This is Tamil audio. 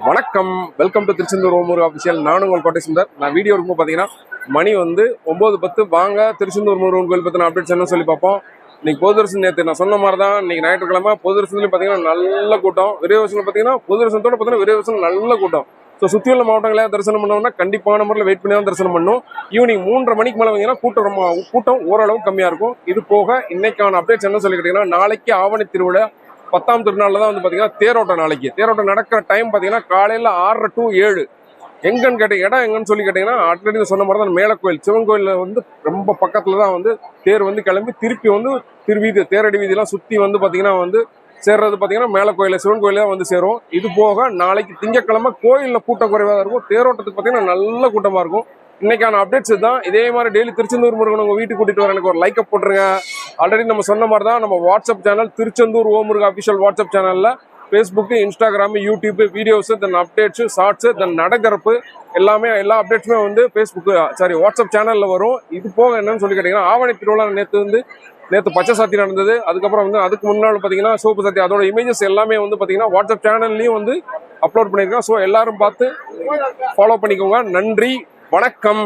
வணக்கம், வெல்கம் டு திருச்செந்தூர் ஓமுருகா அபிஷியல். நானும் உங்கள் கோட்டை சுந்தர். நான் வீடியோ இருக்கும் பார்த்தீங்கன்னா மணி வந்து 9:10. வாங்க திருச்செந்தூர் முருகன் கோயில் பற்றின அப்டேட்ஸ் என்ன சொல்லி பார்ப்போம். இன்னைக்கு பொது தரிசனம் நேற்று நான் சொன்ன மாதிரி தான். இன்னைக்கு ஞாயிற்றுக்கிழமை பொது தரிசனத்துலையும் பார்த்தீங்கன்னா நல்ல கூட்டம். விரைவசனம் பார்த்தீங்கன்னா பொது தரிசனத்தோட பார்த்தீங்கன்னா விரைவசனம் நல்ல கூட்டம். ஸோ சுற்றியுள்ள மாவட்டங்களே தரிசனம் பண்ணோம்னா கண்டிப்பான முறையில் வெயிட் பண்ணி தான் தரிசனம் பண்ணணும். ஈவினிங் 3:30 மணிக்கு மேலே வந்தீங்கன்னா கூட்டம் ஓரளவு கம்மியாக இருக்கும். இது போக இன்னைக்கான அப்டேட்ஸ் என்ன சொல்லி கேட்டீங்கன்னா, நாளைக்கு ஆவணி திருவிழா 10ஆம் திருநாளில் தான் வந்து பார்த்தீங்கன்னா தேரோட்டம். நாளைக்கு தேரோட்டம் நடக்கிற டைம் பார்த்தீங்கன்னா காலையில் 6 to 7. எங்கன்னு கேட்டீங்க, இடம் எங்கன்னு சொல்லி கேட்டீங்கன்னா, ஆல்ரெடி சொன்ன மாதிரி தான் மேலக்கோயில் சிவன் கோயிலில் வந்து ரொம்ப பக்கத்தில் தான் வந்து தேர் வந்து கிளம்பி திருப்பி வந்து திருவீதி தேரடி வீதியெல்லாம் சுற்றி வந்து பார்த்தீங்கன்னா வந்து சேர்றது பார்த்தீங்கன்னா மேலக்கோயில் சிவன் கோயில தான் வந்து சேரும். இது போக நாளைக்கு திங்கட்கிழமை கோயிலில் கூட்டம் குறைவாக இருக்கும். தேரோட்டத்துக்கு பார்த்தீங்கன்னா நல்ல கூட்டமாக இருக்கும். இன்னைக்கான அப்டேட்ஸ் தான். இதே மாதிரி டெய்லி திருச்செந்தூர் முருகன் உங்கள் வீட்டுக்கு கூட்டிட்டு வர எனக்கு ஒரு லைக்கப் போட்டுருங்க. ஆல்ரெடி நம்ம சொன்ன மாதிரி தான் நம்ம வாட்ஸ்அப் சேனல் திருச்செந்தூர் ஓமுருகா அபிஷியல் வாட்ஸ்அப் சேனலில் Facebook, Instagram, YouTube videos, then updates, shorts, then நடக்கிறப்பு எல்லா அப்டேட்ஸுமே வந்து வாட்ஸ்அப் சேனலில் வரும். இது போக என்னன்னு சொல்லி கேட்டிங்கன்னா, ஆவணி திருவிழா நேற்று பச்சை சாத்தி நடந்தது. அதுக்கப்புறம் வந்து அதுக்கு முன்னால் பார்த்தீங்கன்னா சோப்பு சாத்தி, அதோட இமேஜஸ் எல்லாமே வந்து பார்த்தீங்கன்னா வாட்ஸ்அப் சேனல்லையும் வந்து அப்லோட் பண்ணியிருக்கோம். ஸோ எல்லாரும் பார்த்து ஃபாலோ பண்ணிக்கோங்க. நன்றி, வணக்கம்.